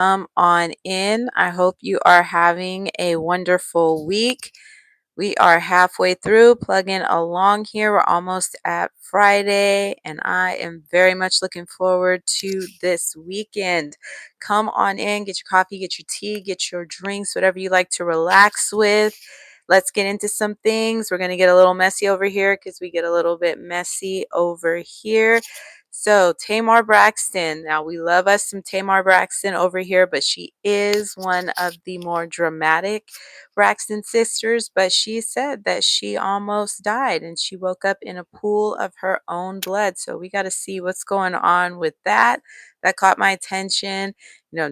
Come on in. I hope you are having a wonderful week. We are halfway through, plugging along here. We're almost at Friday, and I am very much looking forward to this weekend. Come on in, get your coffee, get your tea, get your drinks, whatever you like to relax with. Let's get into some things. We're going to get a little messy over here because we get a little bit messy over here. So, Tamar Braxton. Now, we love us some Tamar Braxton over here, but she is one of the more dramatic Braxton sisters. But she said that she almost died and she woke up in a pool of her own blood. So, we got to see what's going on with that. That caught my attention.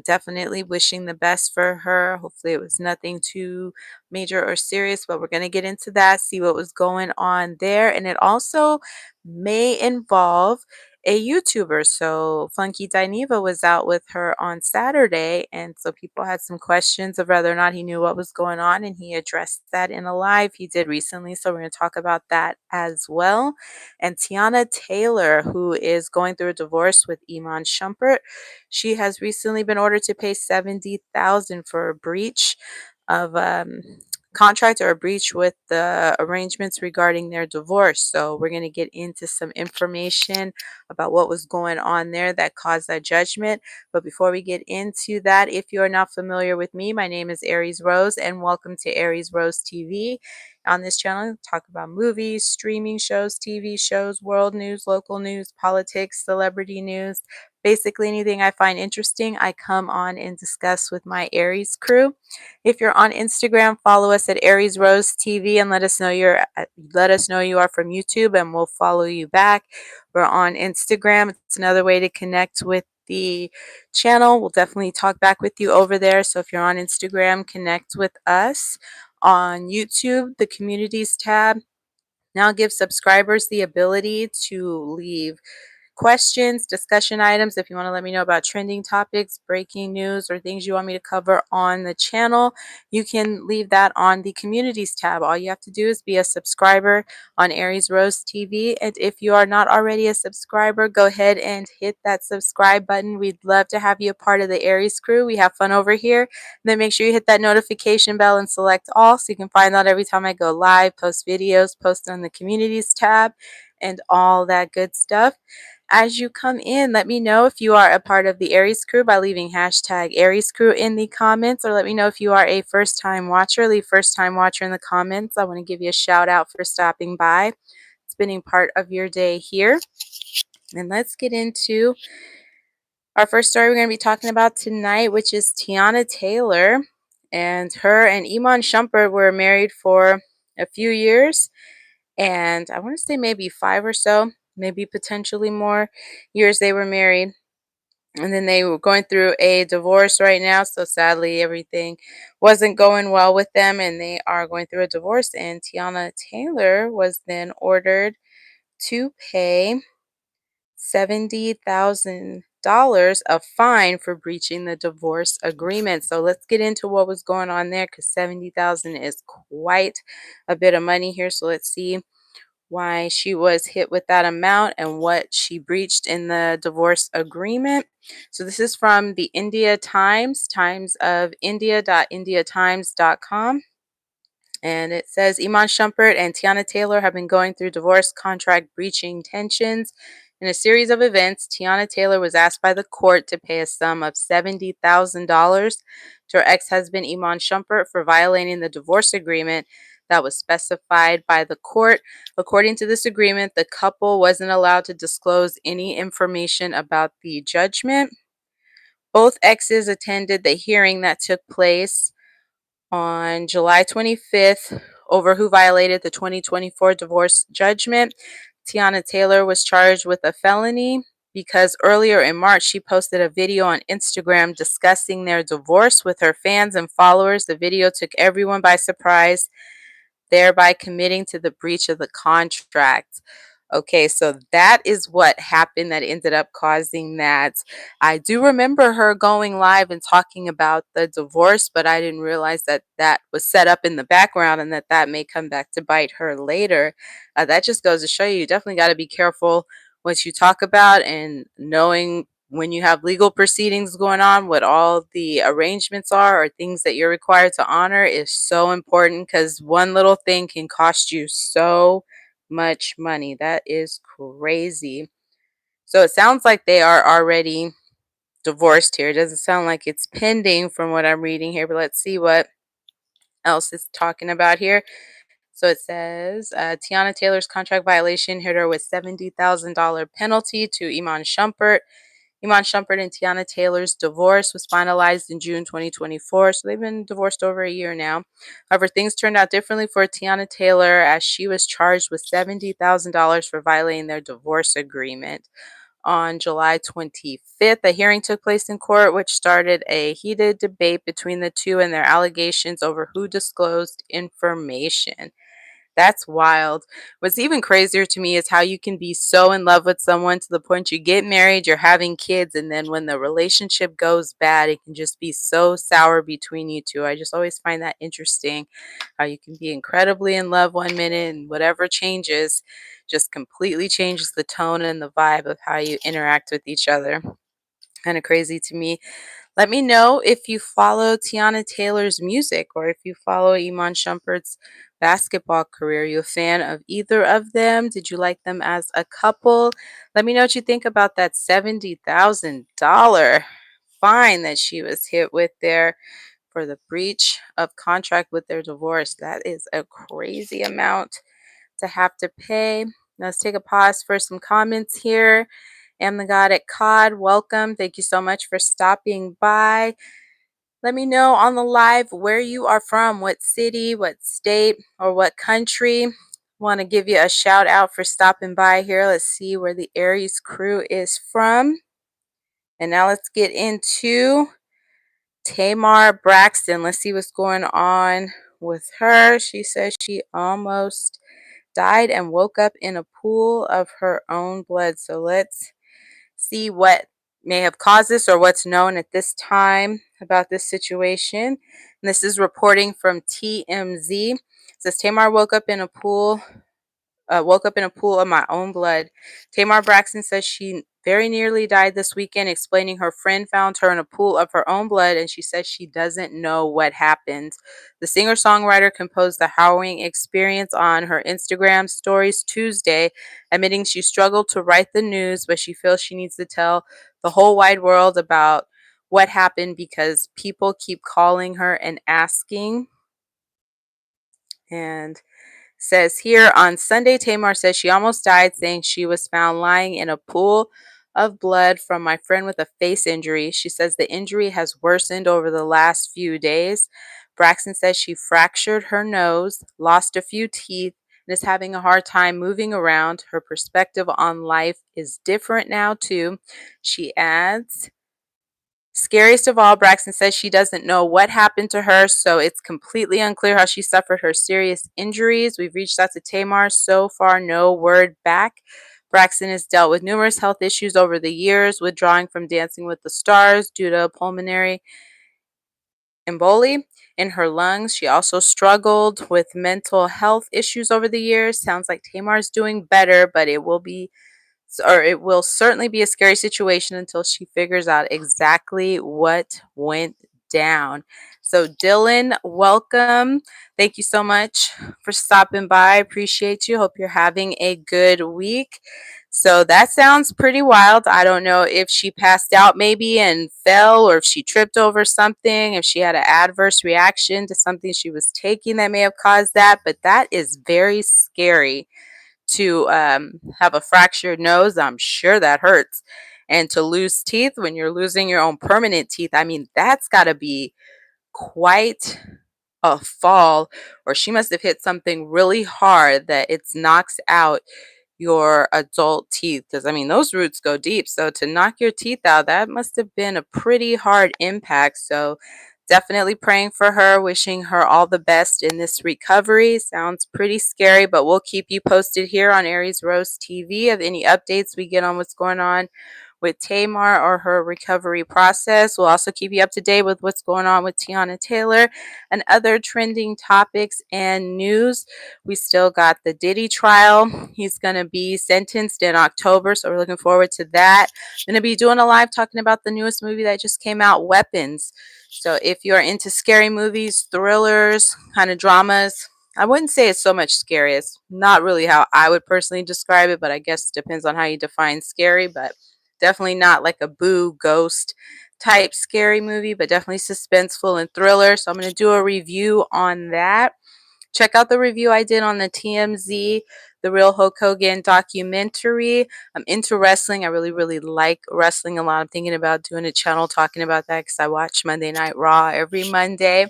Definitely wishing the best for her. Hopefully, it was nothing too major or serious, but we're going to get into that, see what was going on there. And it also may involve a YouTuber. So Funky Dineva was out with her on Saturday, and so people had some questions of whether or not he knew what was going on, and he addressed that in a live he did recently. So we're going to talk about that as well. And Teyana Taylor, who is going through a divorce with Iman Shumpert, she has recently been ordered to pay $70,000 for a breach of contract or a breach with the arrangements regarding their divorce. So we're going to get into some information about what was going on there that caused that judgment. But before we get into that, if you're not familiar with me, my name is Aries Rose, and welcome to Aries Rose TV. On this channel, I talk about movies, streaming shows, TV shows, world news, local news, politics, celebrity news. Basically, anything I find interesting, I come on and discuss with my Aries crew. If you're on Instagram, follow us at Aries Rose TV and let us know you are from YouTube, and we'll follow you back. We're on Instagram. It's another way to connect with the channel. We'll definitely talk back with you over there. So if you're on Instagram, connect with us. On YouTube, the communities tab now gives subscribers the ability to leave questions, discussion items. If you want to let me know about trending topics, breaking news, or things you want me to cover on the channel, you can leave that on the communities tab. All you have to do is be a subscriber on Aries Rose TV. And if you are not already a subscriber, go ahead and hit that subscribe button. We'd love to have you a part of the Aries crew. We have fun over here. And then make sure you hit that notification bell and select all so you can find out every time I go live, post videos, post on the communities tab, and all that good stuff. As you come in, let me know if you are a part of the Aries crew by leaving hashtag Aries crew in the comments, or let me know if you are a first time watcher. Leave first time watcher in the comments. I want to give you a shout out for stopping by, spending part of your day here. And let's get into our first story we're going to be talking about tonight, which is Teyana Taylor. And her and Iman Shumpert were married for a few years, and I want to say maybe 5 or so, maybe potentially more years they were married. And then they were going through a divorce right now. So sadly, everything wasn't going well with them, and they are going through a divorce. And Teyana Taylor was then ordered to pay $70,000 of fine for breaching the divorce agreement. So let's get into what was going on there, because 70,000 is quite a bit of money here. So let's see why she was hit with that amount and what she breached in the divorce agreement. So this is from the India Times, Times of India.indiatimes.com. And it says Iman Shumpert and Teyana Taylor have been going through divorce contract breaching tensions. In a series of events, Teyana Taylor was asked by the court to pay a sum of $70,000 to her ex-husband Iman Shumpert for violating the divorce agreement that was specified by the court. According to this agreement, the couple wasn't allowed to disclose any information about the judgment. Both exes attended the hearing that took place on July 25th over who violated the 2024 divorce judgment. Teyana Taylor was charged with a felony because earlier in March, she posted a video on Instagram discussing their divorce with her fans and followers. The video took everyone by surprise, thereby committing to the breach of the contract. Okay, so that is what happened that ended up causing that. I do remember her going live and talking about the divorce, but I didn't realize that that was set up in the background and that that may come back to bite her later. That just goes to show you definitely got to be careful what you talk about, and knowing when you have legal proceedings going on, what all the arrangements are or things that you're required to honor is so important, because one little thing can cost you so much money. That is crazy. So it sounds like they are already divorced here. It doesn't sound like it's pending from what I'm reading here, but let's see what else it's talking about here. So it says Teyana Taylor's contract violation hit her with $70,000 penalty to Iman Shumpert. Iman Shumpert and Teyana Taylor's divorce was finalized in June 2024, so they've been divorced over a year now. However, things turned out differently for Teyana Taylor, as she was charged with $70,000 for violating their divorce agreement. On July 25th, a hearing took place in court, which started a heated debate between the two and their allegations over who disclosed information. That's wild. What's even crazier to me is how you can be so in love with someone to the point you get married, you're having kids, and then when the relationship goes bad, it can just be so sour between you two. I just always find that interesting, how you can be incredibly in love one minute and whatever changes just completely changes the tone and the vibe of how you interact with each other. Kind of crazy to me. Let me know if you follow Teyana Taylor's music or if you follow Iman Shumpert's basketball career. Are you a fan of either of them? Did you like them as a couple? Let me know what you think about that $70,000 fine that she was hit with there for the breach of contract with their divorce. That is a crazy amount to have to pay. Let's take a pause for some comments here. Am the God at COD, welcome. Thank you so much for stopping by. Let me know on the live where you are from, what city, what state, or what country. Want to give you a shout out for stopping by here. Let's see where the Aries crew is from. And now let's get into Tamar Braxton. Let's see what's going on with her. She says she almost died and woke up in a pool of her own blood. So let's see what may have caused this or what's known at this time about this situation. And this is reporting from TMZ. It says Tamar woke up in a pool of my own blood. Tamar Braxton says she very nearly died this weekend, explaining her friend found her in a pool of her own blood, and she says she doesn't know what happened. The singer-songwriter composed the harrowing experience on her Instagram stories Tuesday, admitting she struggled to write the news, but she feels she needs to tell the whole wide world about what happened because people keep calling her and asking. And says here on Sunday, Tamar says she almost died, saying she was found lying in a pool of blood from my friend with a face injury. She says the injury has worsened over the last few days. Braxton says she fractured her nose, lost a few teeth, and is having a hard time moving around. Her perspective on life is different now, too. She adds, scariest of all, Braxton says she doesn't know what happened to her, so it's completely unclear how she suffered her serious injuries. We've reached out to Tamar. So far, no word back. Braxton has dealt with numerous health issues over the years, withdrawing from Dancing with the Stars due to pulmonary emboli in her lungs. She also struggled with mental health issues over the years. Sounds like Tamar's doing better, but it will certainly be a scary situation until she figures out exactly what went down. So Dylan, welcome. Thank you so much for stopping by. I appreciate you. Hope you're having a good week. So that sounds pretty wild. I don't know if she passed out maybe and fell, or if she tripped over something, if she had an adverse reaction to something she was taking that may have caused that, but that is very scary to have a fractured nose. I'm sure that hurts. And to lose teeth when you're losing your own permanent teeth, I mean, that's got to be quite a fall, or she must have hit something really hard that it knocks out your adult teeth, because I mean those roots go deep. So to knock your teeth out, that must have been a pretty hard impact. So definitely praying for her, wishing her all the best in this recovery. Sounds pretty scary, but we'll keep you posted here on Aries Rose TV of any updates we get on what's going on with Tamar or her recovery process. We'll also keep you up to date with what's going on with Teyana Taylor and other trending topics and news. We still got the Diddy trial. He's going to be sentenced in October, so we're looking forward to that. I'm going to be doing a live talking about the newest movie that just came out, Weapons. So if you're into scary movies, thrillers, kind of dramas, I wouldn't say it's so much scary. It's not really how I would personally describe it, but I guess it depends on how you define scary, but definitely not like a boo ghost type scary movie, but definitely suspenseful and thriller. So I'm going to do a review on that. Check out the review I did on the TMZ, The Real Hulk Hogan documentary. I'm into wrestling. I really, really like wrestling a lot. I'm thinking about doing a channel talking about that because I watch Monday Night Raw every Monday.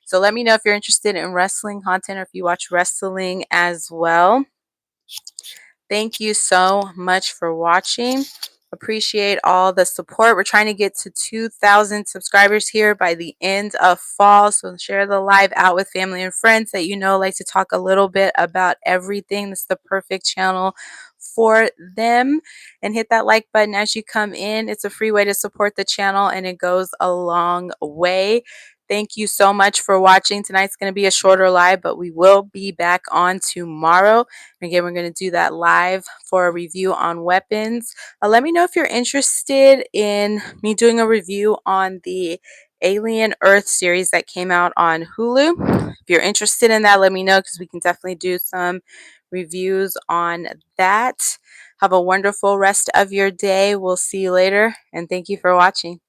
So let me know if you're interested in wrestling content or if you watch wrestling as well. Thank you so much for watching. Appreciate all the support. We're trying to get to 2,000 subscribers here by the end of fall. So share the live out with family and friends that you know like to talk a little bit about everything. This is the perfect channel for them. And hit that like button as you come in. It's a free way to support the channel and it goes a long way. Thank you so much for watching. Tonight's going to be a shorter live, but we will be back on tomorrow. Again, we're going to do that live for a review on Weapons. Let me know if you're interested in me doing a review on the Alien Earth series that came out on Hulu. If you're interested in that, let me know because we can definitely do some reviews on that. Have a wonderful rest of your day. We'll see you later, and thank you for watching.